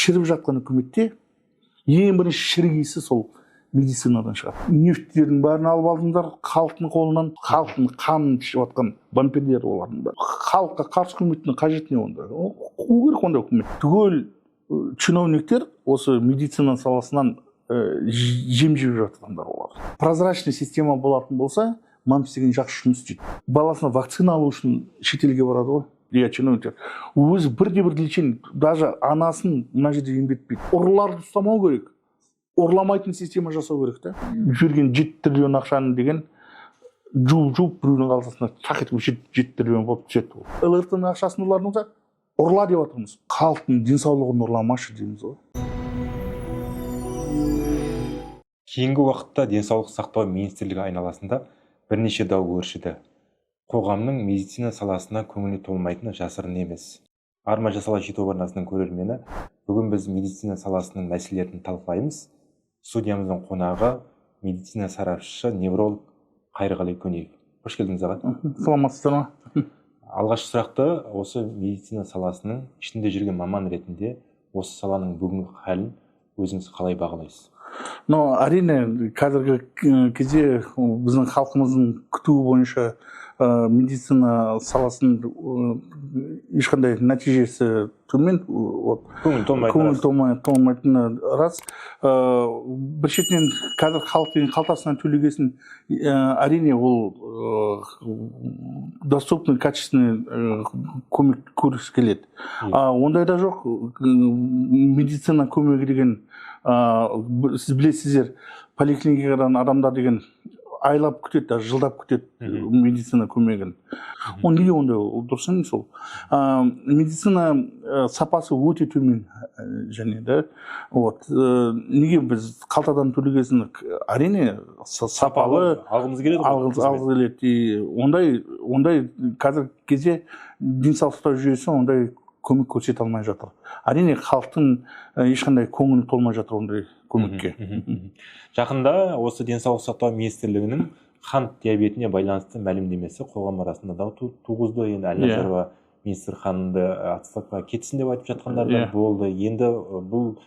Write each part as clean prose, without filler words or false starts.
шіріп жатқан үкіметте ең бірінші шірігейсі сол медицинадан шығады. Нефттердің бәрін алып алдыңдар, халықтың қолынан, халықтың қанын ішіп жатқан вампирлер олардың бәрі. Халыққа қарсы үкіметтің қажеті не онда? Қуу керек онда үкімет. Түгел чиновниктер осы медицина саласынан жем жеп жатқандар олар. Прозрачный система болатын болса, мамс деген жақсы жұмыс істейді. Баласына вакцина алу үшін шетелге барады ғой. Я чиновниктер. Өзі бірде-бір лечение, даже анасын мына жерде емдетпейді. Ұрыларды ұстамау керек. Ұрламайтын система жасау керек та. Жүрген 7 триллион ақшаны деген жуып біреудің қалтасына так етіп 7 триллион болып түседі. ЛРТ-ның ақшасын ұрлардың ұрла деп жатырмыз. Халықтың денсаулығын ұрламашы дейміз ғой. Кейінгі уақытта денсаулық сақтау министрлігі айналасында бірнеше дау өршіді. Қоғамның медицина саласына көңілі толмайтыны жасырын емес. Арма жасала жету арнасының көрермені, бүгін біз медицина саласының мәселелерін талқылаймыз. Студиямыздың қонағы медицина сарапшысы невролог Қайырғали Көнеев. Қош келдіңіз аға. Саламатсыздар ма? Алғашқы сұрақты осы медицина саласының ішінде жүрген маман ретінде осы саланың бүгінгі халін өзіңіз қалай бағалайсыз? Әрине, қазіргі кезде біздің халқымыздың күтуі бойынша медицина саласын ешқандай нәтижесі төмен, көңіл толмайтыны рас. Бір шетінен қазір халықтың қалтасынан төлегесін әрине ол доступный, качественный көмек көргісі келеді. Ондай да жоқ. Медицина көмегі деген сіз білесіздер, поликлиникадан адамдар деген айлап күтеді, жылдап күтеді медицина көмегін. Неге ондай дұрыс емес ол? Медицина сапасы өте төмен және де. Неге біз қалтадан төлегесін әрине сапалы алғымыз келеді. Ондай қазір кезде денсаулық сақтау жүйесі ондай көмек көрсете алмай жатыр. Әрине халықтың ешқандай көңілі толмай жатыр ондай көмекке. Жақында осы денсаулық сақтау министрлігінің қант диабетіне байланысты мәлімдемесі қоғам арасында дау туғызды. Енді Әлназарова министр ханымды отставкаға кетсін деп айтып жатқандар да болды. Енді бұл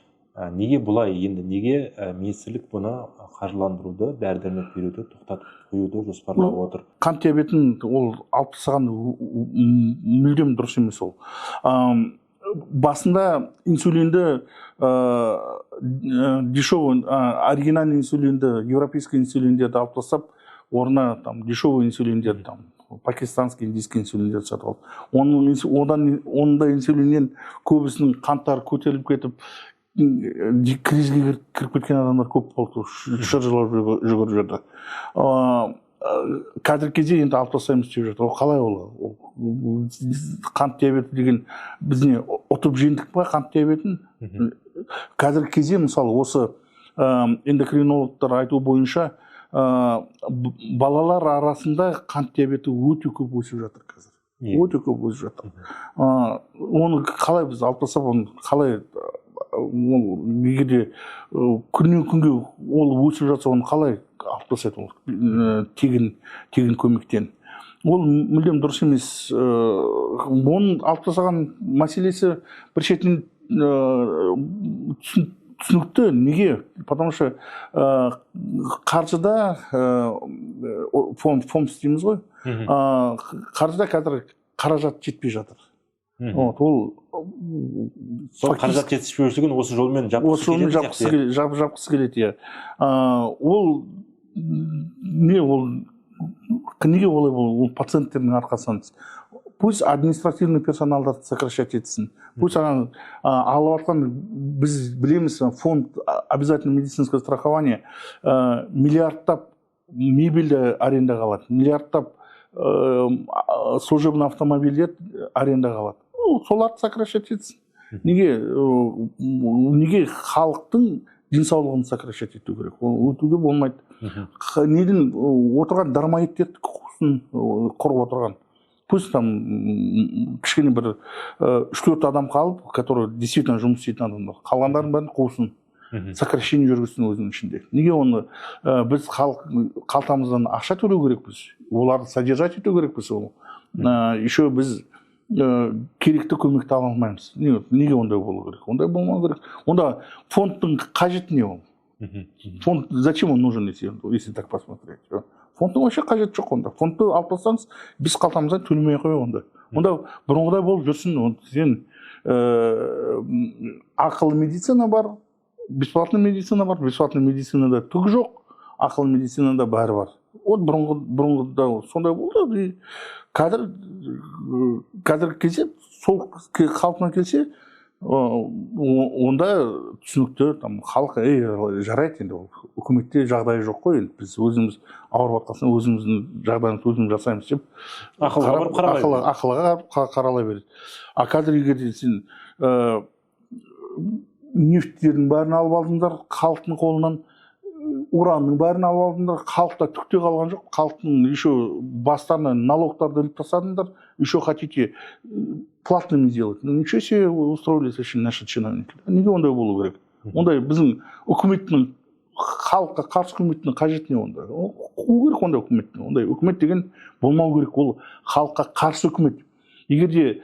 неге бұлай? Енді неге министрлік бұны қаржыландыруды, дәрі-дәрмек беруді тоқтатып қоюды жоспарлап отыр? Қант диабетін ол алып тастаған мүлдем дұрыс емес ол. Басында инсулинді дешевый, оригинальный инсулинді, европейский инсулиндерді алып тастап, орнына дешевый инсулиндер, пакистанский, индийский инсулиндер сатып алды. Онда инсулиннен көбісінің қанттары көтеріліп кетіп, кризге кіріп кеткен адамдар көп болды, шыржылап жүгіріп жүрді. Қазір кезде енді алып тастаймыз деп жатыр. Қалай ол? Қант диабеті деген бізде ұтып жеңдік па қант диабетін? Қазір кезде мысалы осы эндокринологтар айту бойынша балалар арасында қант диабеті өте көп өсіп жатыр қазір. Өте көп өсіп жатыр. Оны қалай біз алып тастап, оны қалай егерде күннен күнге ол өсіп жатса, оны қалай алып тастайды тегін көмектен? Ол мүлдем дұрыс емес. Оның алып тастаған мәселесі бір шетінен түсінікті. Неге? Потому что қаржыда фонд дейміз ғой. Қаржыда қазір қаражат жетпей жатыр. Ол қаражат жетіспеушілігін осы жолмен жапқысы келеді. Ол неге олай ол пациенттердің арқасынан? Пусть административный персоналдарды сокращать етсін. Пусть алып атқан, біз білеміз, фонд обязательно медицинское страхование миллиардтап мебель арендаға алады, миллиардтап служебный автомобильдер арендаға алады. Соларды сокращать етсін. Неге халықтың денсаулығын сокращать ету керек? Ол өтуге болмайды. Неден отырған дармоедтерді құқысын құрып отырған. Пусть там кішкене бір 3-4 адам қалып, который действительно жұмыс істейтін адамдар. Қалғандарын бәрін қусын. Сокращение жүргізсін өзінің ішінде. Неге оны біз қалтамыздан ақша төлеу керекпіз? Оларды содержать ету керекпіз? Еще біз керекті көмекті ала алмаймыз. Неге ондай болу керек? Ондай болмау керек. Онда фондтың қажеті не ол? Фонд зачем он нужен, если так посмотреть? Фондтың вообще қажеті жоқ онда. Фондты алып тастаңыз, біз қалтамыздан төлемей ақ қой онда. Онда бұрынғыдай болып жүрсін. Сен ақылы медицина бар, бесплатный медицина бар. Бесплатный медицинада түк жоқ, ақылы медицинада бәрі бар. Вот бұрынғыда сондай болды. Қазір келсе, сол қалпына келсе, онда түсінікті, халық жарайды енді, үкіметте жағдайы жоқ қой, біз өзіміз ауырып жатқасын өзіміздің жағдайымызды өзіміз жасаймыз деп ақылға қарала береді. А қазір егер сен нефттердің бәрін алып алдыңдар халықтың қолынан, уранның бәрін алып алдыңдар, халықта түкте қалған жоқ, халықтың еще бастарына налогтарды іліп тастадыңдар, еще хотите платными сделать. Ничего себе устроили совершенно наши чиновники. Неге ондай болу керек? Ондай біздің үкіметтің, халыққа қарсы үкіметтің қажеті не онда? Қуу керек ондай үкіметтің. Ондай үкімет деген болмау керек, ол халыққа қарсы үкімет. Егер де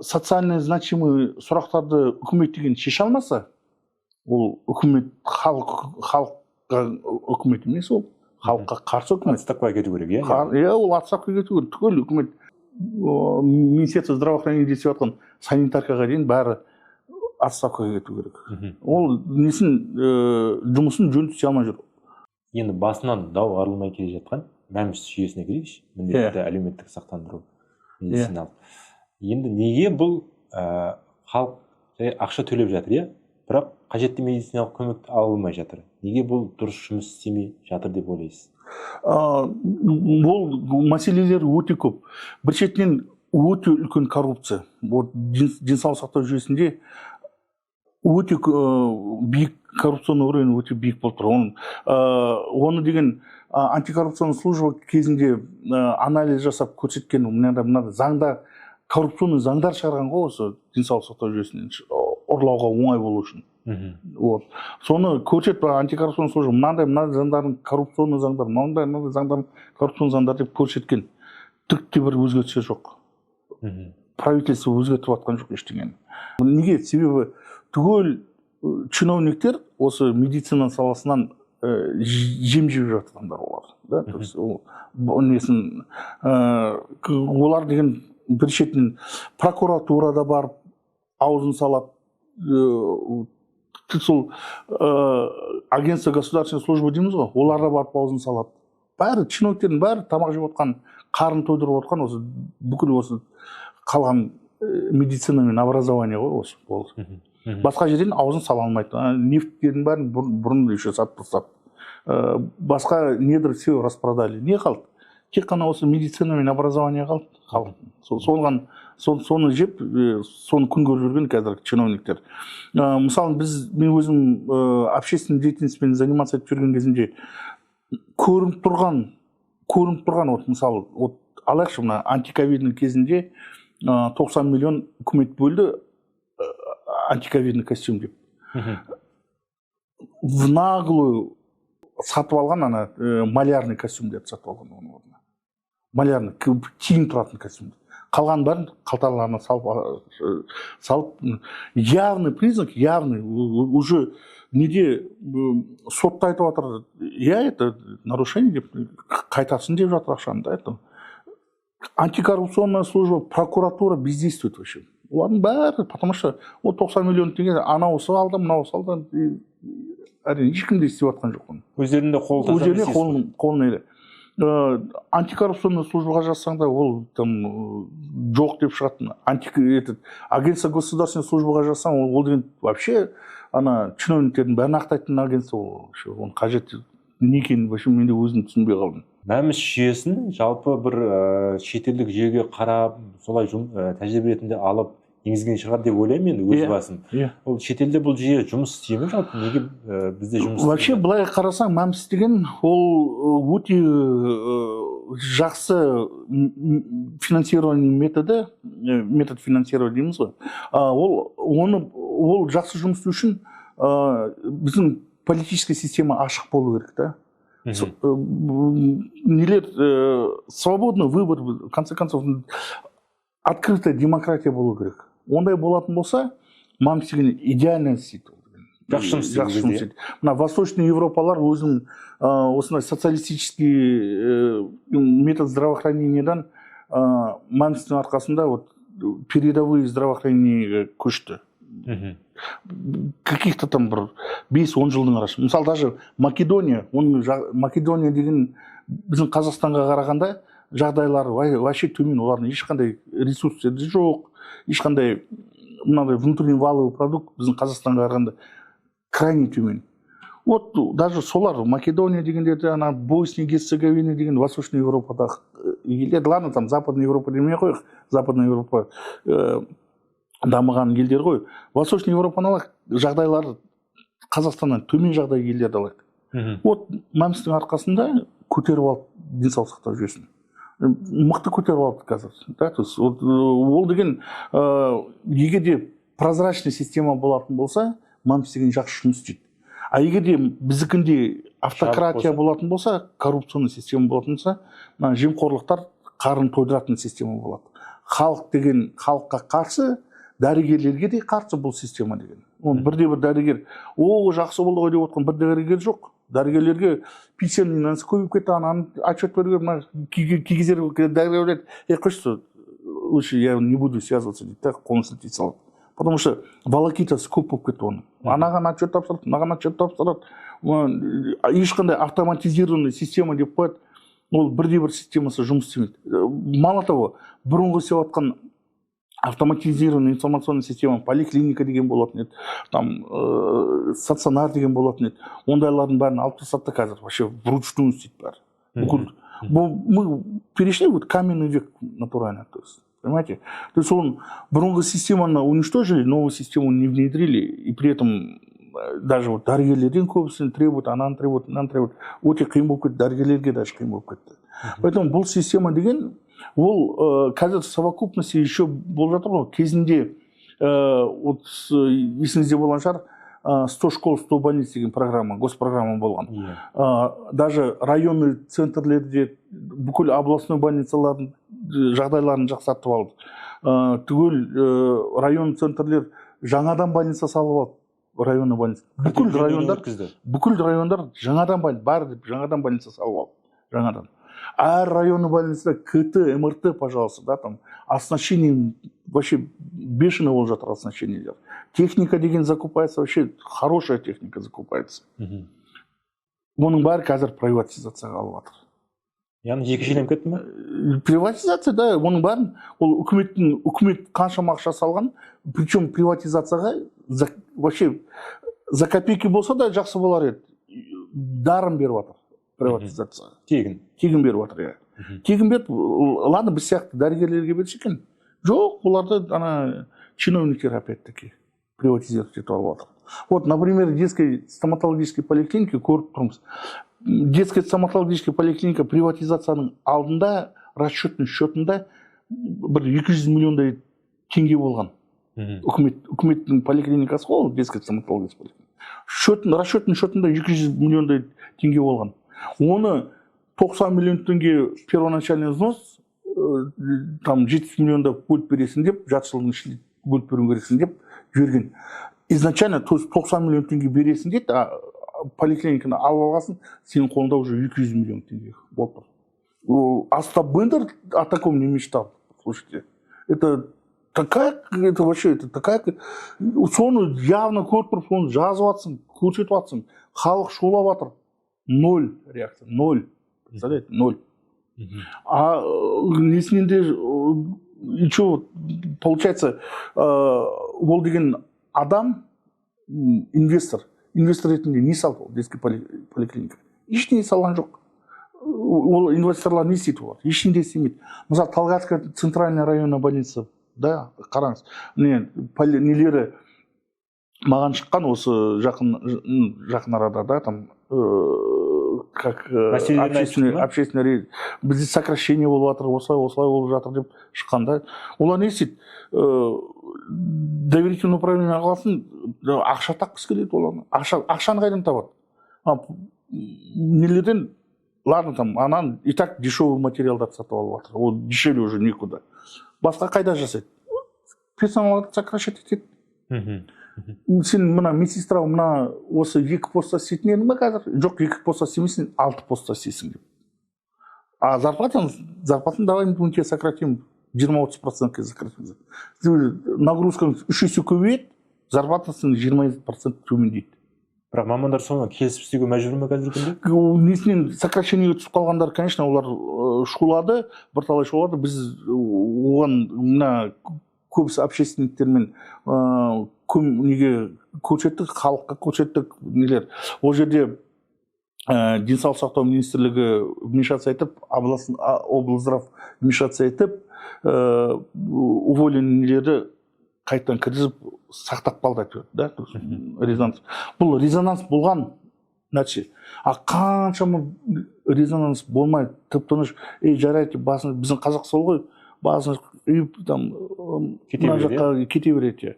социально значимый сұрақтарды үкімет деген шеше алмаса, ол үкімет халыққа үкімет емес, ол халыққа қарсы үкімет. Отставкаға кету керек, иә? Иә, ол отставкаға кету керек. Түгел үкімет Министерство здравоохранения деп жатқан санитаркаға дейін бәрі отставкаға кету керек. Ол жұмысын жөн түсе алмай жүр. Енді басынан дау арылмай келе жатқан мәмс жүйесіне келейікші, міндетті әлеуметтік сақтандыру медициналық. Енді неге бұл халық ақша төлеп жатыр, иә? Бірақ қажетті медициналық көмекті ала алмай жатыр. Неге бұл дұрыс жұмыс істемей жатыр деп ойлайсыз? Бұл мәселелер өте көп. Бір шетінен өте үлкен коррупция. Денсаулық сақтау жүйесінде өте биік коррупционный уровень, өте биік болып тұр. Оны деген антикоррупционный служба кезінде анализ жасап көрсеткен, мынада заңда коррупционный заңдар шығарған ғой осы денсаулық сақтау жүйесінен ұрлауға оңай болу үшін. Соны көрсетіп, антикоррупционный служба мынандай заңдардың коррупционный заңдар, мынандай заңдардың коррупционный заңдар деп көрсеткен. Түкте бір өзгертсе жоқ. Правительство өзгертіп жатқан жоқ ештеңені. Неге? Себебі түгел чиновниктер осы медицина саласынан жем жеп жатқандар олар. Олар деген бір шетінен прокуратурада барып аузын салап, сол агентство государственной службы дейміз ғой, оларда барып аузын салап, бәрі чиновниктердің бәрі тамақ жеп отқан, қарын тойдырып отқан, осы бүкіл осы қалған медицина мен образование ғой осы болды. Басқа жерден аузын сала алмайды. Нефттердің бәрін бұрын еще сатып тастап, басқа недр все распродали. Не қалды? Тек қана осы медицина мен образование қалды. Соны жеп, соны күн көріп жүрген қазір чиновниктер. Мысалы, мен өзім общественный деятельностьпен заниматься етіп жүрген кезінде көрініп тұрған, мысалы, алайықшы, мына антиковидный кезінде 90 миллион үкімет бөлді антиковидный костюм деп. В наглую сатып алған малярный костюм деп сатып алған оның орнына. Малярный, тиын тұратын костюм. Қалған бәрін қалталарына салып, явный признак, явный, уже неде сотта айтып жатыр, это нарушение деп, қайтасын деп жатыр ақшаны, это. Антикоррупционная служба, прокуратура бездействует вообще. Олардың бәрі, потому что 90 миллион теңге анауысы алды, мынауысы алды, әрине ешкім де істеп жатқан жоқ. Өздерінде қолын елі. Антикоррупционный службаға жазсаң да ол жоқ деп шығатын. Агентство государственной службаға жазсаң, ол деген вообще чиновниктердің бәрін ақтайтын агентство, оны қажет не екенін мен де өзім түсінбей қалдым. Мәмс жүйесін жалпы бір шетелдік жүйеге қарап, солай тәжірибе ретінде алып енгізген шығар деп ойлаймын енді өз басым. Ол шетелде бұл жүйе жұмыс істей ме жалпы? Неге бізде жұмыс істемейді? Вообще былай қарасаң, мәмс деген ол өте жақсы финансирование метод финансирования дейміз ғой. Ол жақсы жұмыс істеу үшін біздің политическая система ашық болу керек та. Нелер свободный выбор, в конце концов, открытая демократия болу керек. Ондай болатын болса, мам істеген идеально істейді. Жақсы жұмыс істейді. Мына Восточный Европалар өзінің осындай социалистический метод здравоохранениедан мамстың арқасында вот передовые здравоохранениеге көшті. Каких-то там бір 5-10 жылдың арасы. Мысалы даже Македония деген біздің Қазақстанға қарағанда жағдайлары вообще төмен, олардың ешқандай ресурстары жоқ, ешқандай мынандай внутренний валовый продукт біздің Қазақстанға қарағанда крайне төмен. Вот даже солар Македония дегендерде, ана Босния Герцеговина деген Восточный Европадағы елдер, ладно, там Западная Европа демей қойық, Западная Европа дамыған елдер ғой. Восточный Европаны алайық, жағдайлары Қазақстаннан төмен жағдай елдерді алайық. Вот мамстың арқасында көтеріп алды денсаулық сақтау жүйесін. Мықты көтеріп алды қазір. Ол деген егер де прозрачный система болатын болса, мамс деген жақсы жұмыс істейді. А егер де біздікінде автократия болатын болса, коррупционный система болатын болса, жемқорлықтар қарын тойдыратын система болады. Халық деген халыққа қарсы, дәрігерлерге де қарсы бұл система деген. Бірде-бір дәрігер, жақсы болды ғой деп отқан бір дәрігер жоқ. Дәрігерлерге пенсионный көбейіп кетті, ананы отчет беруге, кей кездері дәрігерлер қойшы, лучше я не буду связываться дейді, қолын сілтей салады. Потому что волокитасы көп болып кетті оның. Анаған отчет тапсырады, мынаған отчет тапсырады. Ешқандай автоматизированный система деп қояды. Ол бірде-бір системасы жұмыс істемейді. Мало того, бұрынғы істеп жатқан автоматизированный информационный система, поликлиника деген болатын еді, там стационар деген болатын еді. Ондайлардың бәрін алып тастады қазір, вообще вручную істейді бәрі. Мы перешли в каменный век натурально, то есть. Понимаете? То есть он бұрынғы системаны уничтожили, новую систему не внедрили, и при этом даже вот дәрігерлерден көбісін требует, ананы требует, мынаны требует. Өте қиын болып кетті, дәрігерлерге даже қиын болып кетті. Поэтому бұл система деген, ол қазір совокупности еще болып жатыр ғой. Кезінде, вот есіңізде болған шығар, 100 школ, 100 больниц деген программа, госпрограмма болған. Даже районный центрлерде бүкіл областной больницалардың жағдайларын жақсартып алды. Түгел район центрлер жаңадан больница салып алды. Районный больница. Бүкіл райондар жаңадан больница салып алды. Жаңадан. Әр районный больницада КТ, МРТ, пожалуйста, да, там оснащение вообще бешено болып жатыр оснащениелер. Техника деген закупается, вообще хорошая техника закупается. Оның бәрі қазір приватизацияға алып жатыр. Яғни жекешеленіп кетті ме? Приватизация, да, оның бәрін ол үкімет қаншама ақша салған, причем приватизацияға вообще за копейки болса да жақсы болар еді. Даром беріп жатыр приватизация. Тегін беріп жатыр, иә. Тегін беріп, ладно, біз сияқты дәрігерлерге берсе екен. Жоқ, оларды ана чиновниктер опять-таки приватизировать етіп алып жатыр. Вот, например, детской стоматологической поликлиники көріп тұрмыз. Детская стоматологическая поликлиника приватизацияның алдында расчетный счетында бір 200 миллиондай теңге болған. Үкіметтің поликлиникасы ғой, детская стоматологическая поликлиника. Расчетный счетында 200 миллиондай теңге болған. Оны 90 миллион теңге первоначальный взнос, там 70 миллионда бөліп бересің деп, жарты жылдың ішінде бөліп беру керексің деп жіберген. Изначально 90 миллион теңге бересің дейді, поликлиниканы алып алғасын, сенің қолында уже 200 миллион теңге болып тұр. Остап Бендер о таком не мечтал. Слушайте, это такая, соны явно көріп тұрып, соны жазып жатсың, көрсетіп жатсың, халық шулап жатыр. 0 реакция, 0. Представляете, 0. А несінен де, получается, ол деген адам, инвестор ретінде не салды детский поликлиника? Ештеңе салған жоқ. Ол инвесторлар не істейді олар? Ештеңе істемейді. Мысалы, Талғатская центральная районная больница, да, қараңыз, нелері маған шыққан осы жақын арада, да, там, как общественный, бізде сокращение болып жатыр, осылай болып жатыр деп шыққанда, олар не істейді? Доверительный управление алғасын, ақша таққысы келеді олар. Ақшаны қайдан табады? Нелерден, ладно, там, анан и так дешевый материалдар сатып алып жатыр. Ол дешевле уже никуда. басқа қайда жасайды? Персоналды сокращать етеді. Сен мына медсестра мына осы 2 постта істейтін едің ба қазір? Жоқ, 2 постта істемейсің, 6 постта істейсің деп. А зарплатаны давай мы тебе сократим, 20-30% сократим. Нагрузканы 3 есе көбейеді, зарплатасын 20% төмендейді. Бірақ мамандар соны келісіп істеуге мәжбүр ме қазіргі күнде? Несінен сокращениеге түсіп қалғандар, конечно, олар шулады, бірталай шулады. Біз оған мына көбісі общественниктермен неге көрсеттік, халыққа көрсеттік нелер. Ол жерде денсаулық сақтау министрлігі вмешаться етіп, облздрав вмешаться етіп, уволенерлері қайтадан кіргізіп сақтап қалды, да? Резонанс. Бұл резонанс болған нәрсе. А қаншама резонанс болмай, тып-тыныш, жарайды, біздің қазақ сол ғой, басын кете береді.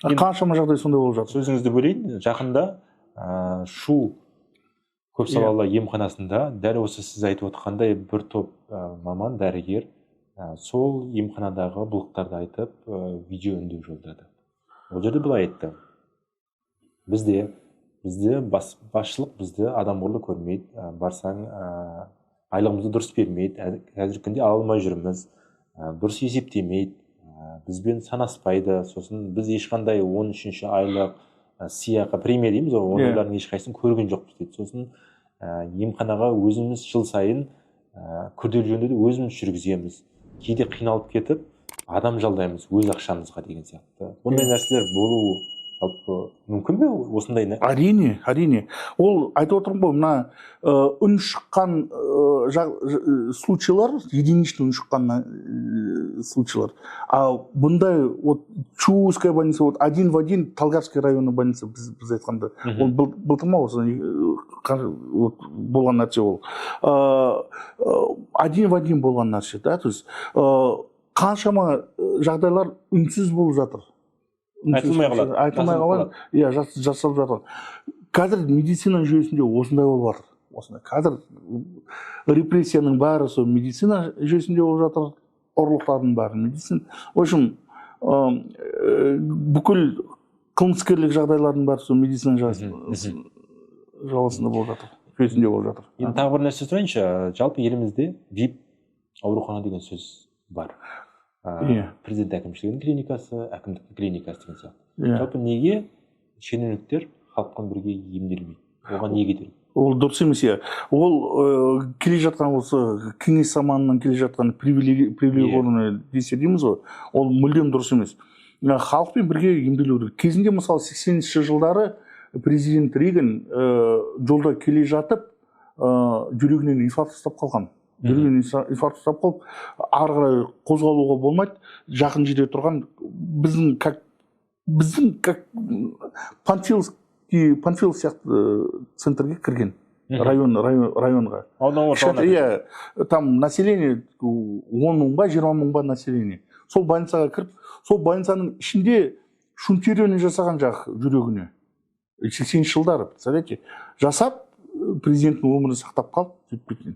Қаншама жағдай сондай болып жатыр. Сөзіңізді бөлейін, жақында шу көпсалалы емханасында дәл осы сіз айтып отқандай бір топ маман, дәрігер сол емханадағы бұлықтарды айтып видео үндеу жолдады. Ол жерде былай айтты: бізде басшылық бізді адамғұрлы көрмейді, барсаң айлығымызды дұрыс бермейді, қазіргі күнде ала алмай жүрміз, дұрыс есептемейді, бізбен санаспайды, сосын біз ешқандай 13-ші айлық сыйақы премия дейміз ғой, ондайлардың ешқайсысын көрген жоқпыз дейді. Сосын емханаға өзіміз жыл сайын күрделі жөндеуді өзіміз жүргіземіз, кейде қиналып кетіп адам жалдаймыз өз ақшамызға деген сияқты. Бұндай нәрселер болуы жалпы мүмкін бе осындай? Әрине. Ол айтып отырмын ғой, мына үн шыққан случайлар, единичный үн шыққан случайлар. А бұндай Чувская больница, один в один Талгарский районный больница біз айтқанда. Ол былтырма осы болған нәрсе ол. Один в один болған нәрсе, да? То есть қаншама жағдайлар үнсіз болып жатыр. Айтылмай қалады. Жасалып жатыр. Қазір медицина жүйесінде осындай болып жатыр. Қазір репрессияның бәрі сол медицина жүйесінде болып жатыр, ұрлықтардың бәрі медицина. В общем, бүкіл қылмыскерлік жағдайлардың бәрі сол медицина жаласында болып жатыр, жүйесінде болып жатыр. Енді тағы бір нәрсе сұрайыншы, жалпы елімізде ВИП аурухана деген сөз бар. Президент әкімшілігінің клиникасы, әкімдіктің клиникасы деген сияқты. Жалпы неге шенеуніктер халықпен бірге емделмейді? Оған не кедергі? Ол дұрыс емес. Ол келе жатқан осы кеңес заманынан келе жатқан привилегированный десе дейміз ғой, ол мүлдем дұрыс емес. Халықпен бірге емделу керек. Кезінде мысалы 80-ші жылдары президент Рейган жолда келе жатып жүрегінен инфаркт ұстап қалған. Инфаркт ұстап қалып, ары қарай қозғалуға болмайды. Жақын жерде тұрған біздің как Панфилов сияқты центрге кірген, районға. Там население 10 мың ба, 20 мың ба население. Сол больницаға кіріп, сол больницаның ішінде шунтирование жасаған жүрегіне. 80 жылдары, представляете, жасап, президенттің өмірін сақтап қалып, сөйтпейтін.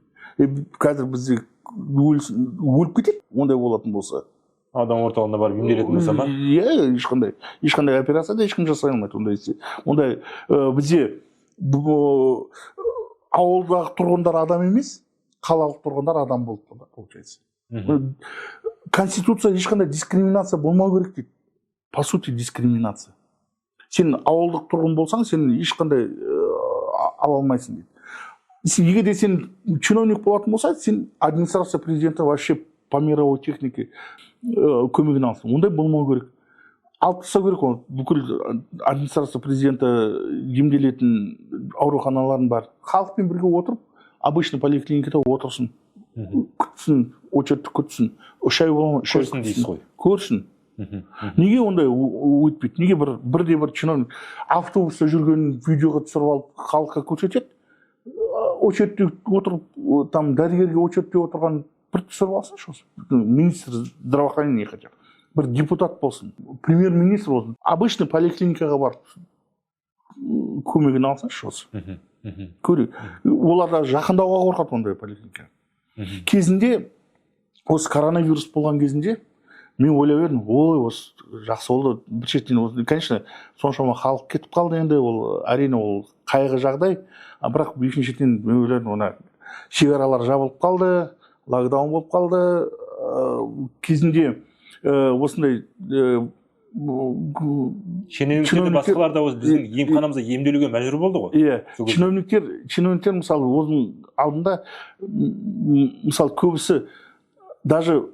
Қазір бізде өліп кетеді, ондай болатын болса. Аудан орталығына барып емделетін болса ма? Ешқандай операцияда ешкім жасай алмайды. Ондай бізде ауылдағы тұрғындар адам емес, қалалық тұрғындар адам болып тұрды, получается. Конституция ешқандай дискриминация болмау керек дейді. По сути, дискриминация. Сен ауылдық тұрғын болсаң, сен ешқандай ала алмайсың дейді. Егер де сен чиновник болатын болса, сен администрация президента вообще по мировой технике көмегін алсын. Ондай болмау керек. Алып тастау керек ол. Бүкіл администрация президента емделетін ауруханаларын бар. Халықпен бірге отырып, обычный поликлиникада отырсын. Күтсін, очередті күтсін. 3 ай болмай, 3 ай көрсін дейсіз ғой. Көрсін. Неге ондай өтпейді? Неге бірде-бір чиновник автобуста жүргенін видеоға түсіріп алып халыққа көрсетеді? Очередте отырып, там дәрігерге очередте отырған бір түсіріп алсыншы осы. Министр здравоохранения хотя бы. Бір депутат болсын, премьер-министр болсын. Обычный поликлиникаға барып көмегін алсыншы осы. Көрейік. Олар да жақындауға қорқады ондай поликлиника. Кезінде, осы коронавирус болған кезінде, мен ойлап едім, ой, осы жақсы болды. Бір шеттен, конечно, соншама халық кетіп қалды енді, ол әрине ол қайғы жағдай. Бірақ екінші шеттен мен ойладым, ona шекаралар жабылып қалды, локдаун болып қалды. Кезінде осындай шенеуніктер басқалар да біздің емханамызда емделуге мәжбүр болды ғой. Иә, чиновниктер мысалы өзінің алдында, мысалы көбісі даже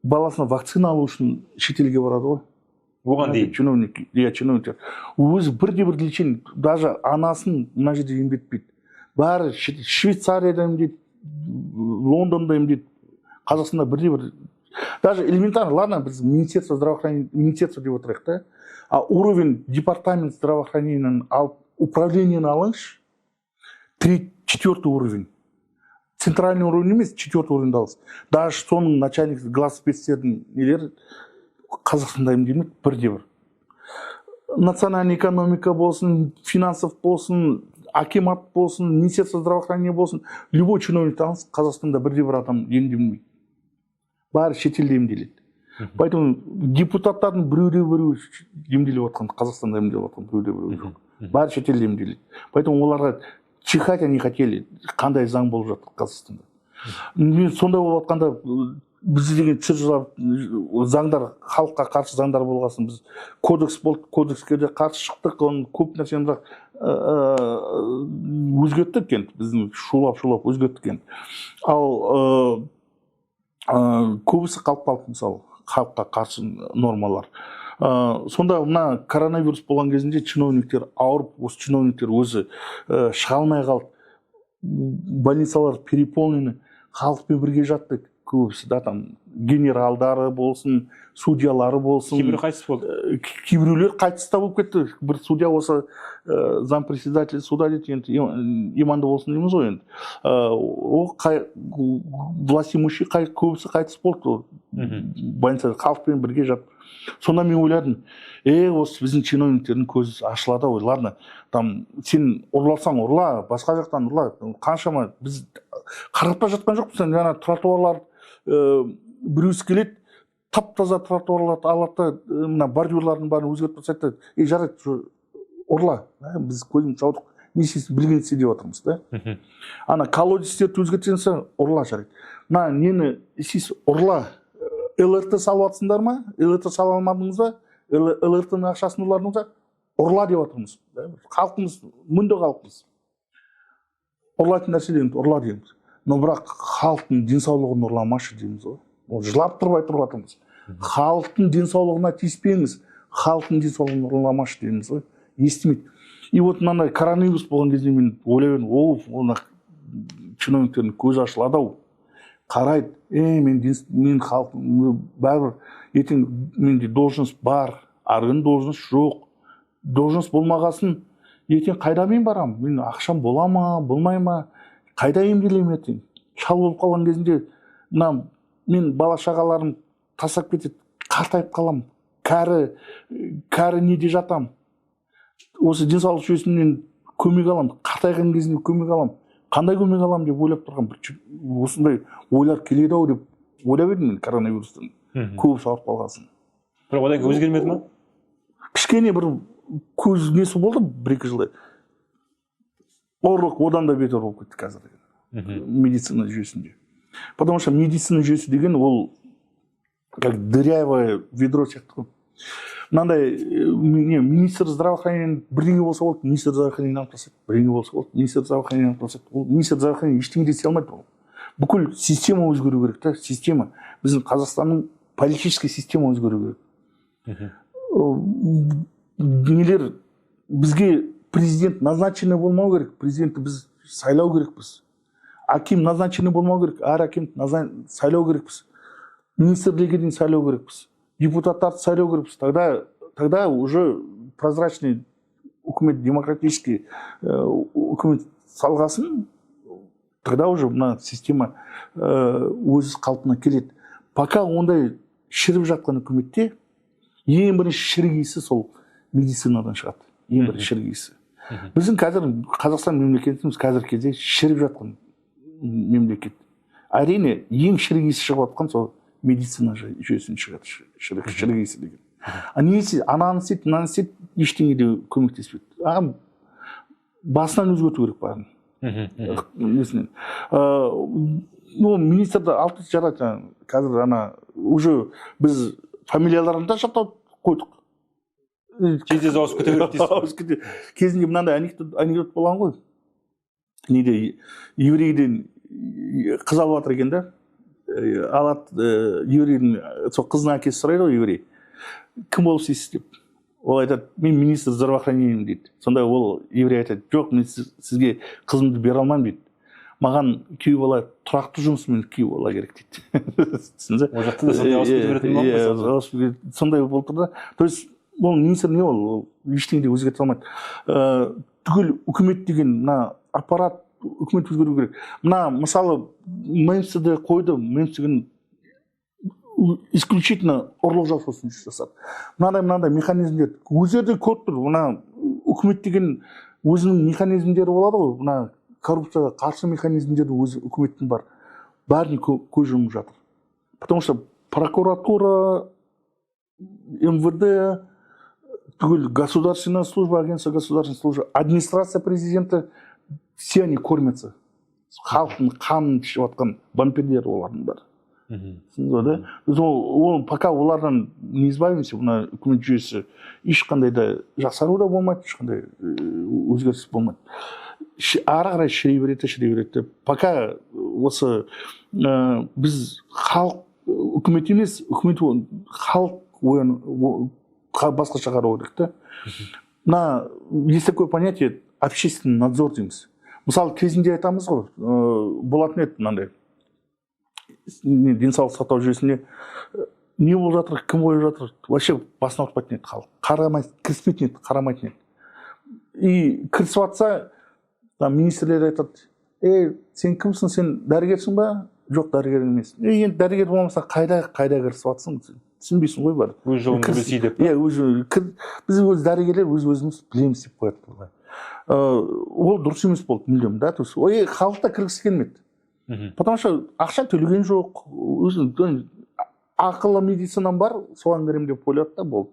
баласына вакцина алу үшін шетелге барады ғой. Оған дейін чиновниктер өзі бірде-бір лечение, даже анасын мына жерде емдетпейді. Бәрі Швейцарияда емдейді, Лондонда емдейді, Қазақстанда бірде-бір. Даже элементарно, ладно, біз министерство здравоохранения, министерство деп отырайық та, а уровень департамент здравоохранения алып, управлениені алыңызшы, 3-4 уровень. Центральный уровень емес, 4 уровеньді алыңыз. Даже соның начальник главспецтердің нелері Қазақстанда емдемейді, бірде-бір. Национальная экономика болсын, финансов болсын, акимат болсын, министерство здравоохранения болсын, любой чиновник алыңыз, Қазақстанда бірде-бір адам емдемейді. Бәрі шетелде емделеді. Поэтому депутаттардың біреу емделіп отқан, Қазақстанда емделіп отқан біреу жоқ. Бәрі шетелде емделеді. Поэтому оларға чихать они хотели, қандай заң болып жатыр Қазақстанда. Мен сондай болып отқанда, бізде деген заңдар, халыққа қарсы заңдар болғасын, біз кодекс болды, кодекске де қарсы шықтық, оның көп нәрсені өзгерттік екен, біздің шулап өзгерттік екен. Ал көбісі қалып, мысалы, халыққа қарсы нормалар. Сонда мына коронавирус болған кезінде чиновниктер ауырып, осы чиновниктер өзі шыға алмай қалды. Больницалар переполнены, халықпен бірге жаттық. Көбісі да там генералдары болсын, судьялары болсын. Кейбірі қайтыс болды. Кейбіреулер қайтыс та болып кетті. Бір судья осы зампредседатель суда дейді, иманды болсын дейміз ғой енді. Ол власть имущий көбісі қайтыс болды. Больницада халықпен бірге жатып. Сонда мен ойладым, осы біздің чиновниктердің көзі ашылады ғой, ладно, там сен ұрласаң ұрла, басқа жақтан ұрла, қаншама біз қаратпа жатқан жоқпыз, жаңа тротуарлар біреусі келеді, тап-таза тротуарларды алады, мына бордюрлардың бәрін өзгертіп тастайды, жарайды, ұрла, біз көзіміз жаудық, не істейсің, білген істе деп отырмыз, да? Ана колодестерді өзгертсеңсі, ұрла, жарайды. Мына нені істейсің, ұрла. ЛРТ салып атсыңдар ма? ЛРТ сала алмадыңыз ба? ЛРТ-ның ақшасын ұрлардыңыз ба? Ұрла деп отырмыз. Халқымыз, мүнді халқымыз. Ұрлайтын нәрсе дейміз, ұрла дейміз. Но бірақ халықтың денсаулығын ұрламашы дейміз ғой. Жылап тұрып жатырмыз. Халықтың денсаулығына тиіспеңіз, халықтың денсаулығын ұрламашы дейміз ғой. Естімейді. И вот мынандай коронавирус болған кезде мен ойлап едім, чиновниктердің көзі ашылады-ау. Қарайды, мен халқым, бәрібір, ертең менде должность бар, арғын должность жоқ. Должность болмағасын, ертең қайда мен барам? Мен ақшам бола ма, болмай ма? Қайда емделем ертең? Шал болып қалған кезінде, мен бала шағаларым тастап кетеді, қартайып қалам, кәрі неде жатам. Осы денсаулық жүйесінен көмек алам, қартайған кезінде көмек алам. Қандай көмек алам деп ойлап тұрған, осындай ойлар келеді-ау деп ойлап едім мен коронавирустың көбісі ауырып қалғасын. Бірақ одан кейін өзгермеді ма? Кішкене бір көз несі болды 1-2 жылда. Ауырлық одан да бетер болып кетті қазір медицина жүйесінде. Потому что медицина жүйесі деген ол как дырявое ведро сияқты ғой. Мынандай министр здравоохранения бірдеңе болса болды, министр здравоохранения алып тастайды, бірдеңе болса болды, министр здравоохранения алып тастайды. Ол министр здравоохранения ештеңе десе алмайды ол. Бүкіл система өзгеру керек та, система. Біздің Қазақстанның политический система өзгеру керек. Нелер бізге президент назначенный болмау керек, президентті біз сайлау керекпіз. Аким назначенный болмау керек, әр акимді сайлау керекпіз. Министрлерге дейін сайлау керекпіз. Депутаттарды сайлау керекпіз. Тогда уже прозрачный үкімет, демократический үкімет салғасын, тогда уже мына система өз қалпына келеді. Пока ондай шіріп жатқан үкіметте ең бірінші шірігісі сол медицинадан шығады. Ең бірінші шірігісі. Біздің қазір Қазақстан мемлекетіміз қазір кезде шіріп жатқан мемлекет. Әрине, ең шірігісі шығып жатқан сол медицина жүйесін шығады шірігесі деген. Не істейді, ананы істейді, мынаны істейді, ештеңе де көмектеспейді. Басынан өзгерту керек барын. Несінен. Министрді алты жарады, қазір уже біз фамилияларында жаттап қойдық. Тез ауысып кете керек дейсіз. Кезінде мынандай анекдот болған ғой. Неде еврейден қыз алып жатыр екен да. Алады еврейдің сол қызының әкесі сұрайды ғой еврей. Кім болып істейсіз деп. Ол айтады, мен министр здравоохранением дейді. Сонда ол еврей айтады, жоқ, мен сізге қызымды бере алмаймын дейді. Маған күйеу бала тұрақты жұмысымен күйеу бала керек дейді. Түсінсіз? Ол жақта да сондай ауысып кете беретін ма? Сондай болып тұр да. То есть ол министр не ол ештеңе де өзгерте алмайды. Түгел үкімет деген мына аппарат, үкімет өзгеру керек. Мына мысалы мемсді қойды, мемсігін исключительно ұрлық жасаусын жасады. Мынандай механизмдер өздері көріп тұр. Мына үкімет деген өзінің механизмдері болады ғой. Мына коррупцияға қарсы механизмдері өзі үкіметтің бар. Бәрін көз жұмып жатыр. Потому что прокуратура, МВД, түгел государственная служба, агентство государственной службы, администрация президента, все они кормятся. Халықтың қанын ішіп жатқан вампирлер олардың бәрі. Ол пока олардан не избавимся, мына үкімет жүйесі ешқандай да жақсару да болмайды, ешқандай өзгеріс болмайды. Ары қарай шірей береді. Пока осы біз халық үкімет емес, үкімет халық басқаша қарау керек та. Мына есть такое понятие общественный надзор дейміз. Мысалы кезінде айтамыз ғой, болатын еді мынандай денсаулық сақтау жүйесінде не болып жатыр, кім қойып жатыр, вообще басын ауыртпайтын еді халық. Қарамайды, кіріспейтін еді, қарамайтын еді. И кірісіп жатса, министрлер айтады, сен кімсің, сен дәрігерсің ба? Жоқ, дәрігер емес. Енді дәрігер болмаса қайда кірісіп жатсың? Түсінбейсің ғой бар. Өз жолын білесей деп. Біз өз дәрігерлер өз-өзіміз білеміз деп қояды. Ол дұрыс емес болды, мүлдем да. Халықта кіргісі келмеді. Потому что ақша төлеген жоқ, ақылы медицинам бар, соған кірем деп ойлады да болды.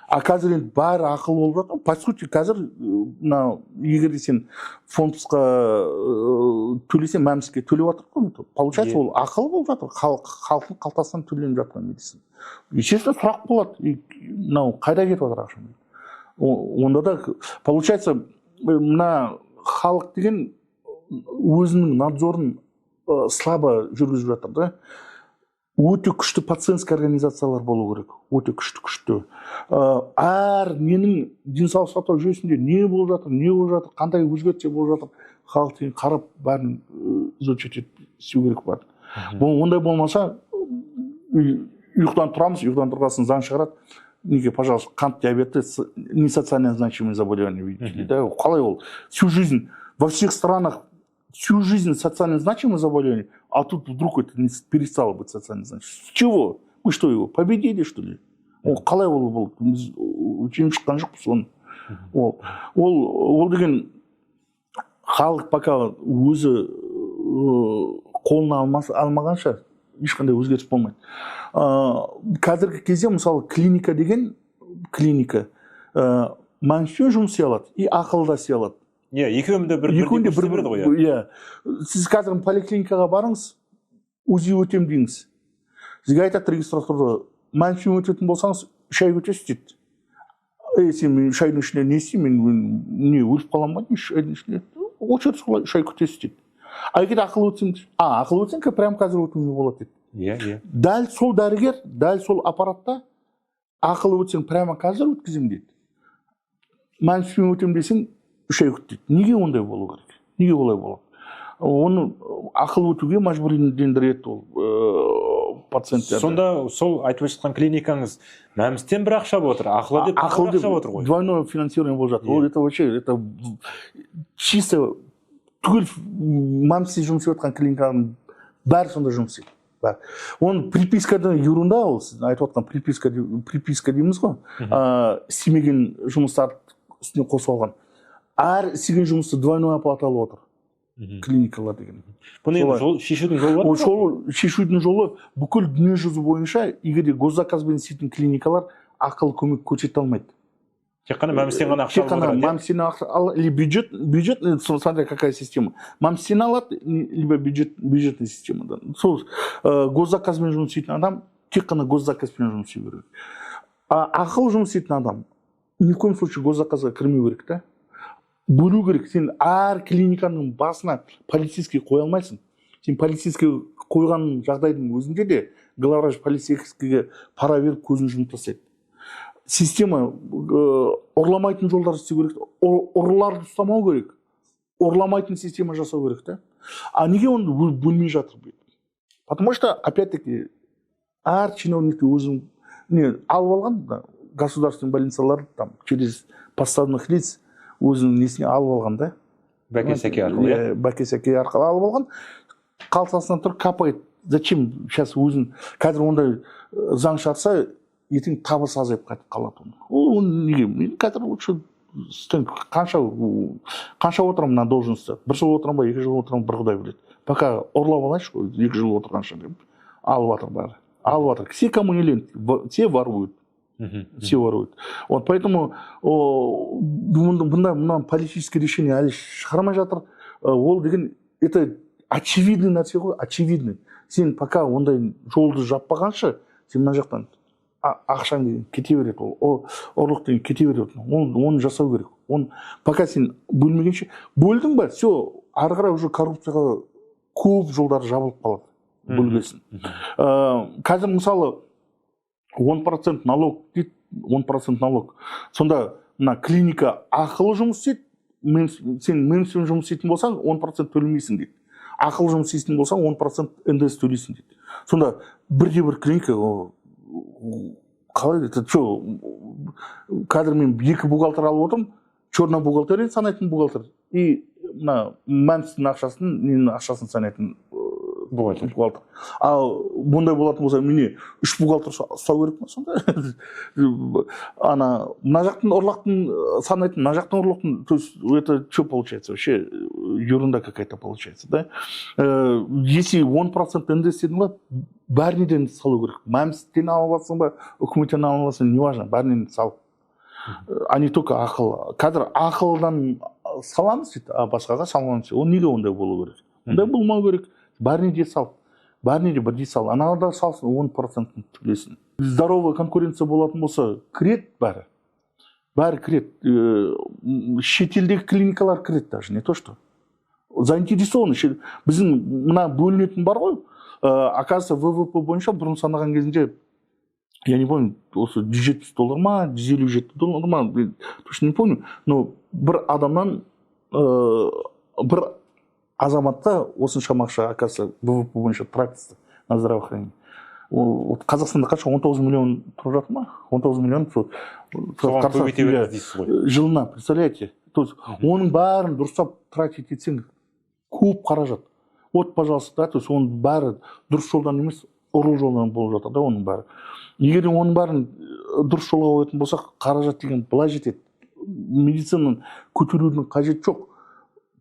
А қазір енді бәрі ақылы болып жатыр. По сути, қазір егер де сен фондсқа төлесең, мәмске төлеп жатыр ғой. Получается, ол ақылы болып жатыр. Халықтың қалтасынан төленіп жатқан медицина. Естественно, сұрақ болады. Қайда кетіп жатыр ақша? Онда да получается, мына халық деген өзінің надзорын слабо жүргізіп жатыр да. Өте күшті пациентский организациялар болу керек. Өте күшті. Әр ненің денсаулық сақтау жүйесінде не болып жатыр, қандай өзгерістер болып жатыр, халық деген қарап бәрін изучать ету керек бар. Ондай болмаса, ұйықтан тұрамыз, ұйықтан тұрғасын заң шығарады. Неге, пожалуйста, қант диабеті не социально значимое заболевание, видите, да? Қалай ол? Всю жизнь во всех странах всю жизнь социально значимое заболевание, а тут вдруг это перестало быть социально значимым. С чего? Мы что, его победили, что ли? Қалай ол болды? Жеңіп шыққан жоқпыз оны. Ол деген халық пока өзі қолына алмағанша ешқандай өзгеріс болмайды. Қазіргі кезде мысалы клиника деген мәншен жұмыс істей алады и ақылда істей алады. Екеуінде бір ғой. Сіз қазір поликлиникаға барыңыз, УЗИ өтем дейіңіз. Сізге айтады регистратурда, мәншен өтетін болсаңыз, шай өтесіз дейді. Сен мен шайдың ішінде не істеймін, мен өліп қалам ба, шайдың ішінде очередь шай күтесіз дейді. А егер ақыл өтсең, ақыл өтсең, прям қазір өтуіңе болады дейді. Дәл сол дәрігер, дәл сол аппаратта ақыл өтсең, прямо қазір өткізем дейді. Мәншен өтем десең, 3 ай күт дейді. Неге ондай болу керек? Неге олай болады? Оны ақыл өтуге мәжбүрлендіреді ол пациенттерді. Сонда сол айтып жатқан клиникаңыз мәмістен бір ақша отыр, ақылы деп ақша отыр ғой. Двойное финансирование болып жатыр. Это вообще, это чисто түгел мәмісте жұмыс істеп жатқан клиниканың бәрі сонда жұмыс істейді. Оның припискада ерунда ол, сіз айтып жатқан приписка дейміз ғой. Істемеген жұмыстар үстіне қосып алған. Әр істеген жұмысты двойной оплата алып отыр. клиникалар деген. Бұны енді шешудің жолы бар ма? Сол шешудің жолы бүкіл дүние жүзі бойынша егер де госзаказбен істейтін клиникалар ақылы көмек көрсете алмайды. Тек қана мәмістен ғана ақша Тек қана мәмістен или бюджет, смотря какая система. Мәмістен алады, либо бюджетная системадан. Сол госзаказбен жұмыс істейтін адам тек қана госзаказбен жұмыс істеу керек. Ақылы жұмыс істейтін адам ни в коем случае госзаказға кірмеу керек та. Бөлу керек. Сен әр клиниканың басына полицейский қоя алмайсың. Сен полицейский қойған жағдайдың өзінде де главврач полицейскийге пара беріп көзін жұмып тастайды. Система ұрламайтын жолдар істеу керек. Ұрыларды ұстамау керек. Ұрламайтын система жасау керек та. А неге оны бөлмей жатыр бұл? Потому что опять-таки әр чиновник өзін алып алған государственный больницалар там через поставных лиц өзінің несіне алып алған да. Бәкесәке арқылы. Бәкесәке арқылы алып алған. Қалтасынан тұр капает. Зачем сейчас өзін қазір ондай заң шығарса ертең табыс азайып қайтып қалады. Ол неге? Мен қазір лучше қанша отырамын мына должностьта? Бір жыл отырамын ба, 2 жыл отырамын, бір құдай біледі. Пока ұрлап алайыншы, 2 жыл отырғанша деп алып жатыр бәрі. Алып жатыр. Все кому не лень, все воруют. Все воруют. Вот поэтому бұнда политическое решение әлі шығармай жатыр. Ол деген это очевидный нәрсе ғой, очевидный. Сен пока ондай жолды жаппағанша, сен мына жақтан ақшаң деген кете береді, ұрлық деген кете береді. Оны жасау керек. Пока сен бөлмегенше, бөлдің ба, все, ары қарай уже коррупцияға көп жолдар жабылып қалады. Бөлгесін. Қазір мысалы 10% налог дейді, 10% налог. Сонда мына клиника ақылы жұмыс істейді, сен менімен жұмыс істейтін болсаң 10% төлемейсің дейді. Ақылы жұмыс істейтін болсаң 10% НДС төлейсің дейді. Сонда бірде-бір клиника қалай дейді, қазір мен 2 бухгалтер алып отырмын, черный бухгалтерия санайтын бухгалтер и мына мәмістің ақшасын, ненің ақшасын санайтын бухгалтер. Ал бұндай болатын болса, мені 3 бухгалтер ұстау керек ма сонда? Мына жақтың ұрлықтың санайтын, мына жақтың ұрлықтың, то есть это что получается? Вообще ерунда какая-то получается, да? Если 10% НДС дедің ба, бәрінен салу керек. Мәмістен алып алсың ба, үкіметтен алып алсың, не важно, бәрінен сал. А не только ақыл. Қазір ақылдан саламыз дейді, а басқаға салмамыз. Ол неге ондай болу керек? Ондай болмау керек. Бәріне де сал. Бәріне де бірдей сал. Анада салсын 10% төлесін. Здоровая конкуренция болатын болса, кірет бәрі. Бәрі кірет. Шетелдегі клиникалар кірет даже, не то что. Заинтересованы. Біздің мына бөлінетін бар ғой. Оказывается, ВВП бойынша бұрын санаған кезінде, я не помню, осы $170 ма, $157 ма, точно не помню, но бір адамнан, бір азаматта осыншама ақша, оказывается, ВВП бойынша тратится на здравоохранение. Қазақстанда қанша 19 миллион тұрып жатыр ма? 19 миллион жылына, представляете? То есть оның бәрін дұрыстап тратить етсең, көп қаражат. Вот, пожалуйста, да, то есть оның бәрі дұрыс жолдан емес, ұрыл жолдан болып жатыр да оның бәрі. Егер оның бәрін дұрыс жолға қоятын болсақ, қаражат деген былай жетеді. Медицинаның көтерудің қажет жоқ.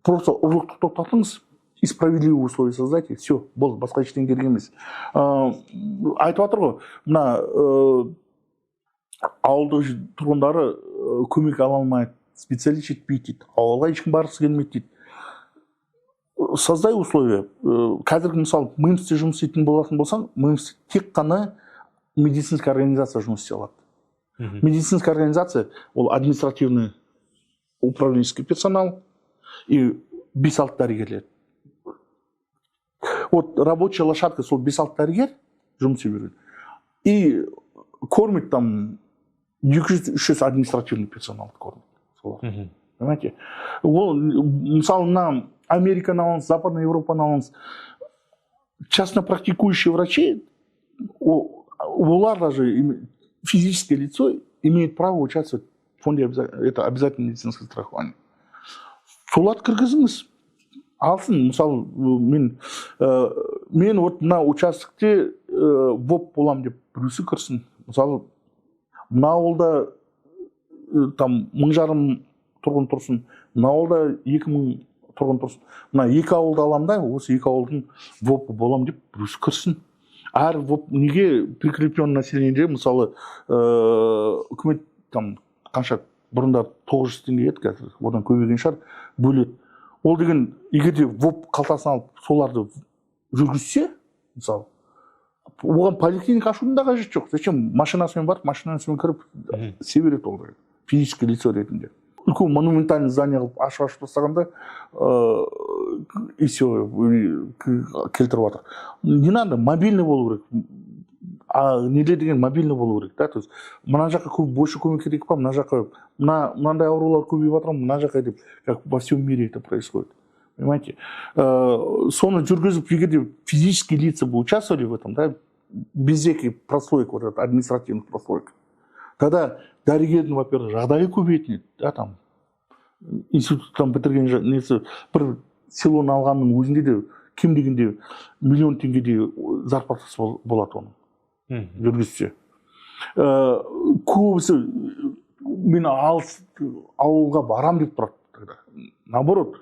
Просто ұрлықты тоқтатыңыз, и справедливые условия создайте, все, болды, басқа ештеңе керек емес. Айтып жатыр ғой, мына ауылдық тұрғындары көмек ала алмайды, специалист жетпейді дейді, ауылға ешкім барғысы келмейді дейді. Создай условия. Қазіргі мысалы МИМСте жұмыс істейтін болатын болсаң, МИМСте тек қана медицинская организация жұмыс істей алады. Медицинская организация ол административный управленческий персонал и 5-6 дәрігерлер. Вот рабочая лошадка сол 5-6 дәрігер жұмыс істей береді. И кормит там 200-300 административный персонал кормит. Понимаете? Ол мысалы на Американы алыңыз, Западная Европаны алыңыз, частно практикующие врачи, олар даже физическое лицо имеет право участвовать в фонде обязательного медицинского страхования. Соларды кіргізіңіз, алсын. Мысалы, мен вот мына участокте ВОП болам деп біреусі кірсін. Мысалы, мына ауылда там 1500 тұрғын тұрсын, мына ауылда 2000 тұрғын тұрсын. Мына 2 ауылды аламын да, осы 2 ауылдың ВОП болам деп кірсін. Әр ВОП неге прикреплен населениеде, мысалы, үкімет там қанша бұрында 900 теңге еді, қазір одан көбейген шығар, бөледі. Ол деген егер де ВОП қалтасын алып соларды жүргізсе, мысалы, оған поликлиника ашудың да қажеті жоқ. Зачем машинасымен барып, машинасымен кіріп себереді ол физическое лицо ретінде. Үлкен монументальный здание қылып ашып бастағанда и все келтіріп жатыр. Не надо, мобильный болу керек. Нелер деген мобильный болу керек, да? То есть мына жаққа больше көмек керек па, мына жаққа мынандай аурулар көбейіп жатыр, мына жаққа деп, как во всем мире это происходит. Понимаете? Соны жүргізіп, егер де физические лица бы участвовали в этом, да, без всяких прослоек, вот этот административных прослоек, тогда дәрігердің, во-первых, жағдайы көбейтін еді, да, там, институттан бітірген несі, бір селоны алғанның өзінде де, кем дегенде миллион теңгеде зарплатасы болады оның, жүргізсе. Көбісі, мен ауылға барам деп тұрады, тогда. Наоборот,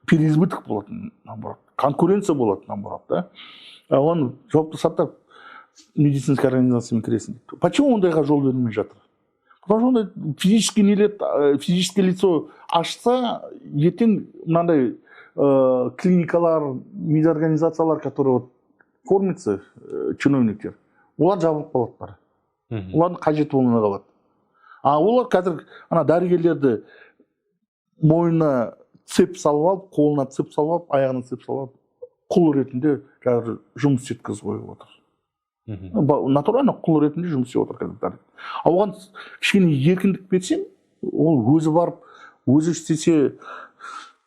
переизбыток болады, наоборот, конкуренция болады, наоборот, да. Оны жауапты саттап, медицинская организациямен кіресін дейді. Почему ондайға жол бермей жатыр? Потому что физическое лицо ашса, ертең мынандай клиникалар, медиаорганизациялар, которые вот кормятся, чиновниктер, олар жабылып қалады бары. Олардың қажеті болмай қалады. Олар қазір ана дәрігерлерді мойнына цеп салып алып, қолына цеп салып алып, аяғына цеп салып алып, құл ретінде қазір жұмыс еткізіп қойып отыр. Натурально құл ретінде жұмыс істеп отыр қазір. Оған кішкене еркіндік берсең, ол өзі барып, өзі істесе,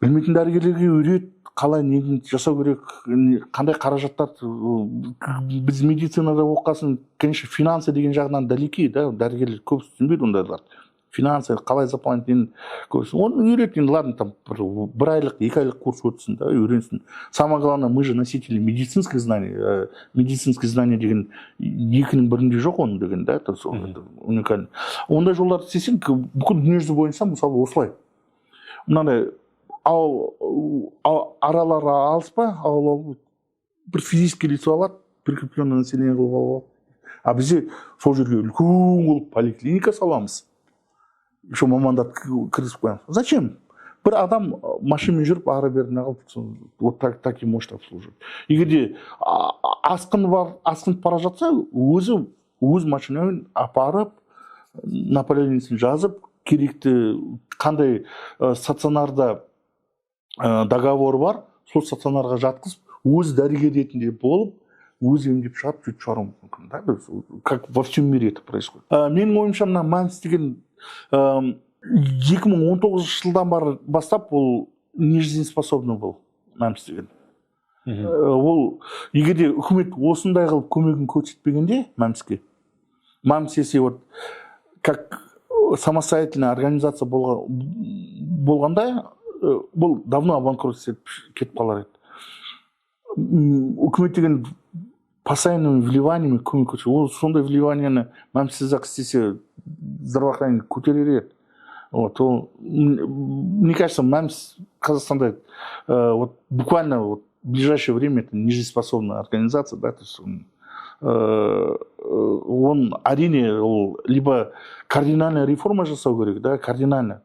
білмейтін дәрігерлерге үйрет, қалай нені жасау керек, қандай қаражаттар. Біз медицинада оқыған, конечно, финансы деген жағынан далеки, да, дәрігерлер көп түсінбейді ондайлар. Финансы, қалай запланетен көбісін. Оны үйреткен, ладно, там, бір айлық, 2 айлық курс өтсін, да, үйренсін. Самое главное, мы же носители медицинских знаний. Медицинские знания деген екінің бірінде жоқ оның деген, да, это уникально. Ондай жолдарды істесең, бүкіл дүниежүзі бойынша, мысалы, осылай. Мынандай аралары алыс па, бір физический лицо алады, прикрепленное население қылып алады. А бізде сол жерге үлкен қылып поликлиника саламыз. Еще мамандар кіргізіп қоямыз. Зачем? Бір адам машинамен жүріп, ары-бері неғылып, вот так и может обслуживать. Егер де асқынып бара жатса, өз машинамен апарып, направлениесін жазып, керекті қандай стационарда договор бар, сол стационарға жатқызып, өз дәрігер ретінде болып, өз емдеп шығарып, сөйтіп шығару мүмкін, да? Как во всем мире это происходит. Менің ойымша, мына МАМС деген 2019 жылдан бастап ол нежизнеспособный был, МАМС деген. Ол егер де үкімет осындай қылып көмегін көрсетпегенде МАМСке, МАМС если вот как самостоятельная организация болғанда, бұл давно обанкротство кетіп қалар еді. Үкімет деген постоянными вливаниями көмек көрсетеді. Ол сондай вливанияны МАМС-ақ істесе здравоохранение көтерер еді. Вот, мне кажется, МАМС Казахстанда вот буквально вот в ближайшее время это нежизнеспособная организация, да, то есть он әрине либо кардинальная реформа жасау керек, да, кардинальная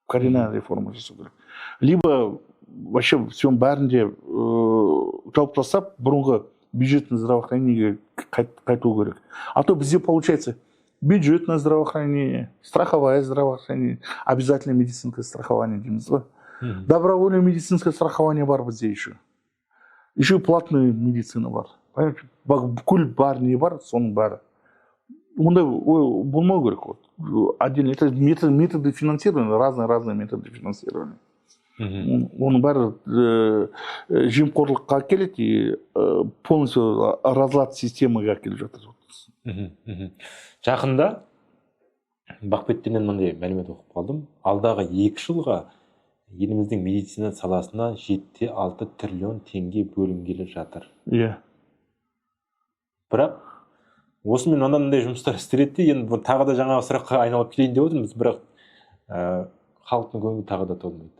реформа жасау керек, либо вообще всем бәрінде жауып тастап бұрынғы бюджетное здравоохранение қайту керек. А то бізде получается бюджетное здравоохранение, страховое здравоохранение, обязательное медицинское страхование дейміз ғой. Добровольное медицинское страхование бар бізде еще. Еще платная медицина бар. Бүкіл бар не бар, соның бәрі. Ондай болмау керек. Отдельно. Это методы финансирования, разные методы финансирования. Оның бәрі жемқорлыққа келеді и полностью разлад системаға келіп жатыр. Жақында Бақбеттенен мындай мәлімет оқып қалдым. Алдағы 2 жылға еліміздің медицина саласына 7-6 триллион теңге бөлінгелі жатыр. Иә. Бірақ осымен мынандай жұмыстар істеледі, енді тағы да жаңағы сұраққа айналып келейін деп отырмыз, бірақ халықтың көңілі тағы да толмайды.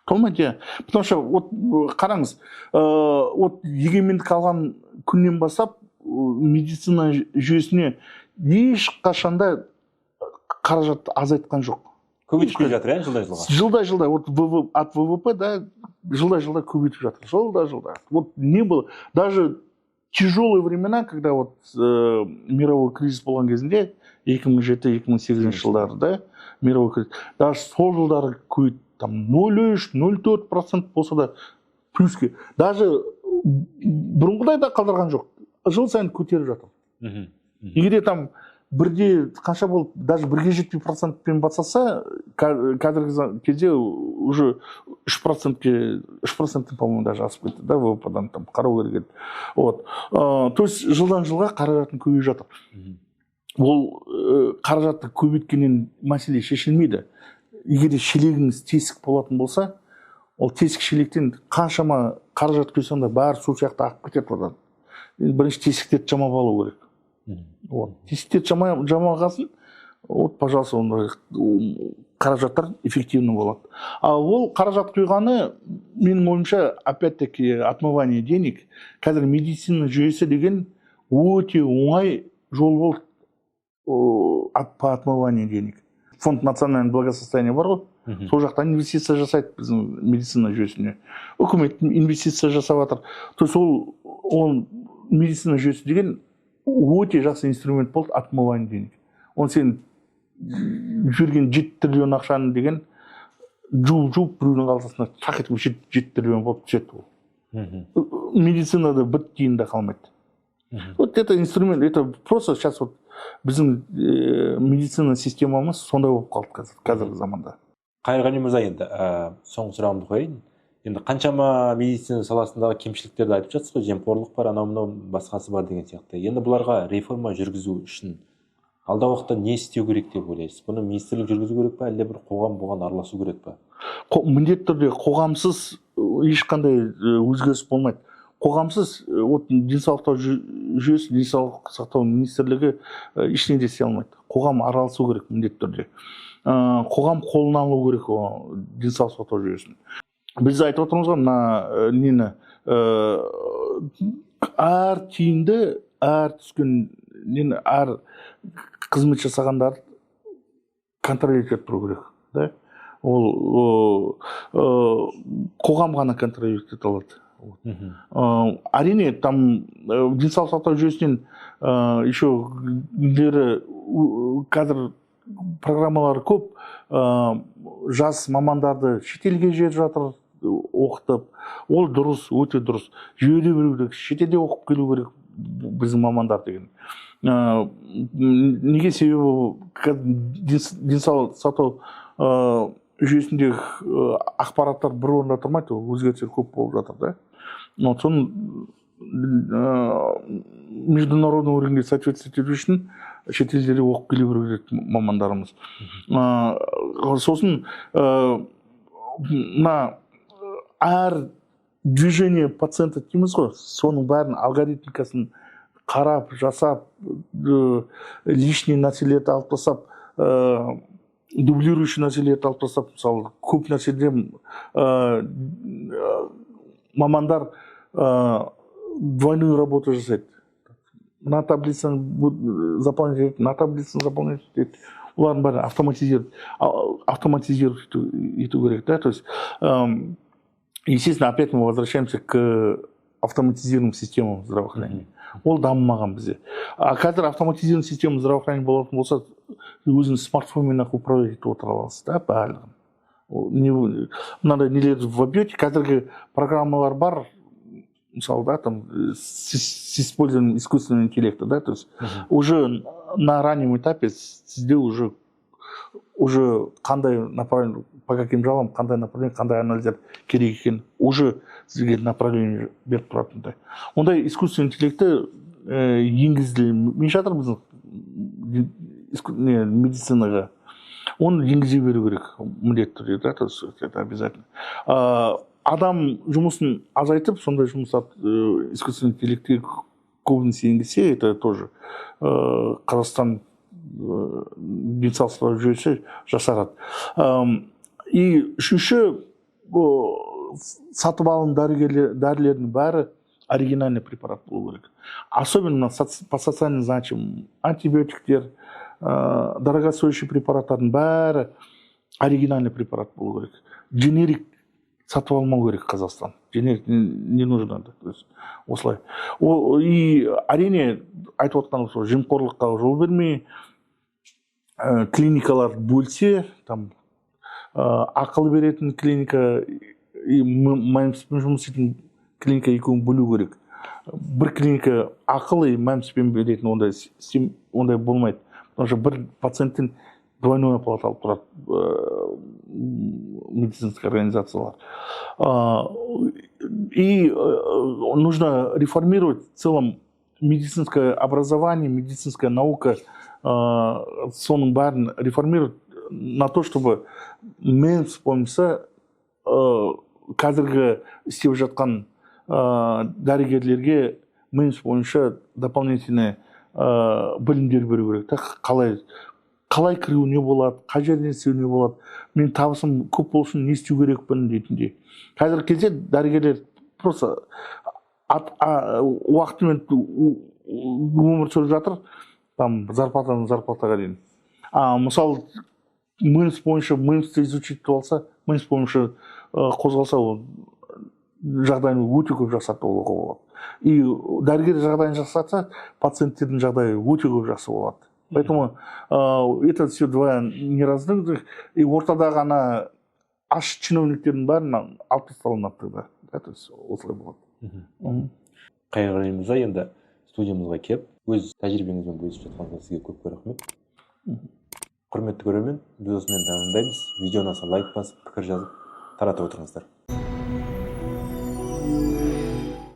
Толмайды, иә. Потому что вот қараңыз, вот егемендік алған күннен бастап медицина жүйесіне ешқашанда қаражат азайтқан жоқ. Көбейтіп келе жатыр, жылдай жылға. Жылдай, вот от ВВП, да, жылдай көбейтіп жатыр. Жылда. Вот не было. Даже тяжелые времена, когда вот мировой кризис болған кезінде, 2007-2008 жылдары, да, мировой кризис, даже сол жылдары көбейді, там 0,3-0,4% болса да плюске. Даже бұрынғыдай да қалдырған жоқ. Жыл сайын көтеріп жатыр. Егер там бірде қанша болып, даже 1,7%-пен басса, қазіргі кезде уже 3%, по-моему, даже асып кетті, да, ВВП-дан там қарау керек еді. Вот. То есть жылдан жылға қаражатын көбейіп жатыр. Ол қаражатты көбейткеннен мәселе шешілмейді. Егер шелегіңіз тесік болатын болса, ол тесік шелектен қаншама қаражат құйсаң да бәрі су сияқты ағып кетеді одан. Бірінші тесіктерді жамап алу керек. Тесіктерді жамағасын, вот, пожалуйста, қаражаттар эффективны болады. А ол қаражат құйғаны, менің ойымша, опять-таки, отмывание денег. Қазір медицина жүйесі деген өте оңай жол болды по отмыванию денег. Фонд национального благосостояния бар ғой, сол жақтан инвестиция жасайды біздің медицина жүйесіне. Үкімет инвестиция жасап жатыр. То есть ол медицина жүйесі деген өте жақсы инструмент болды отмывание денег. Он сен жүрген 7 триллион ақшаны деген жуып біреудің қалтасына тақ етіп 7 триллион болып түседі. Медицинада быт тиын да қалмайды. Вот это инструмент, это просто сейчас вот біздің медицина системамыз сондай болып қалды қазіргі заманда. Қайырғали мырза, енді соңғы сұрағымды қояйын. Енді қаншама медицина саласындағы кемшіліктерді айтып жатсыз ғой, жемқорлық бар, анау-мынау басқасы бар деген сияқты. Енді бұларға реформа жүргізу үшін алдағы уақытта не істеу керек деп ойлайсыз? Бұны министрлік жүргізу керек па, әлде бір қоғам бұған араласу керек па? Міндетті түрде қоғамсыз ешқандай өзгеріс болмайды. Қоғамсыз денсаулық жүйесі, денсаулық сақтау министрлігі ештеңе істей алмайды. Қоғам араласу керек міндетті түрде. Қоғам қолына алу керек денсаулық сақтау жүйесін. Біз айтып отырмыз ғой, мына нені әр тиынды, әр түскен нені, әр қызмет жасағандар контроль етіп тұру керек, да? Ол қоғам ғана контроль етіп алады. Әрине, там денсаулық сақтау жүйесінен еще қазір программалар көп, жас мамандарды шетелге жіберіп жатыр, оқытып. Ол дұрыс, өте дұрыс. Жүйеде беру керек, шетелде оқып келу керек біздің мамандар деген. Неге себебі денсаулық сақтау жүйесіндегі ақпараттар бір орында тұрмайды, өзгерістер көп болып жатыр, да? Соны международный уровеньге соответствовать ету үшін шетелдерде оқып келе беру керек мамандарымыз. Сосын мына әр движение пациента дейміз ғой, соның бәрін алгоритмикасын қарап, жасап, лишний нәрселерді алып тастап, дублирующий нәрселерді алып тастап, мысалы, көп нәрседе мамандар двойную работу жасайды. На таблицаны заполнять, на таблицаны заполнять, олардың бәрі автоматизировать ету керек, да, то есть, естественно, опять мы возвращаемся к автоматизированным системам здравоохранения. Ол дамымаған бізде. А қазір автоматизированный система здравоохранения болатын болса, өзіңіз смартфонмен управлять етіп отыра аласыз, да, барлығын. Мынандай нелерді вобьете, қазіргі программалар бар, мысалы, да, там, с использованием искусственного интеллекта, да, то есть уже на раннем этапе сізде уже қандай направление, по каким жалам, қандай направление, қандай анализдер керек екен, уже сізге направление беріп тұратындай. Ондай искусственный интеллекті енгізілмей жатыр біздің медицинаға. Оны енгізе беру керек, міндетті түрде, да, то есть это обязательно. Адам жұмысын азайтып, сондай жұмыс искусственный интеллектке көбінесе енгізсе, это тоже Қазақстан денсаулық сақтау жүйесі жасарады. И үшінші, сатып алым дәрілердің бәрі оригинальный препарат болу керек. Особенно по социально значимым антибиотиктер, дорогостоящий препараттардың бәрі оригинальный препарат болу керек. Дженерик сатып алмау керек Қазақстан. Дженерик не нужно. То есть, осылай. И әрине айтып отқан сол жемқорлыққа жол бермей, клиникалар бөлсе, там ақыл беретін клиника и жұмыс істейтін клиника екеуін бөлу керек. Бір клиника ақыл и мәмспен беретін ондай болмайды. Потому что бір пациенттен двойной оплата алып тұрады медицинские организациялар. И нужно реформировать в целом медицинское образование, медицинская наука, соның бәрін реформировать на то, чтобы мен вспомнился қазіргі істеп жатқан дәрігерлерге мен бойынша дополнительный білімдер беру керек. Қалай кіруіне болады, қай жерден істеуіне болады, мен табысым көп болсын, не істеу керекпін дейтіндей. Қазіргі кезде дәрігерлер просто уақытымен өмір сүріп жатыр, там зарплатадан зарплатаға дейін. Мысалы, мынс бойынша мынсты изучить алса, мынс бойынша қозғалса, ол жағдайын өте көп жақсартып алуға болады. И дәрігер жағдайын жақсартса, пациенттердің жағдайы өте көп жақсы болады. Поэтому это все два неразрывных. И ортадағы ана аш чиновниктердің бәрін алып тасталынады тогда. Это осылай болады. Қайғырымызда енді студиямызға келіп, өз тәжірибеңізбен бөлісіп жатқаныңызға сізге көп рахмет. Құрметті көрермен, біз осымен тәмамдаймыз. Видеоны лайк басып, пікір жазып, таратып отырыңыздар.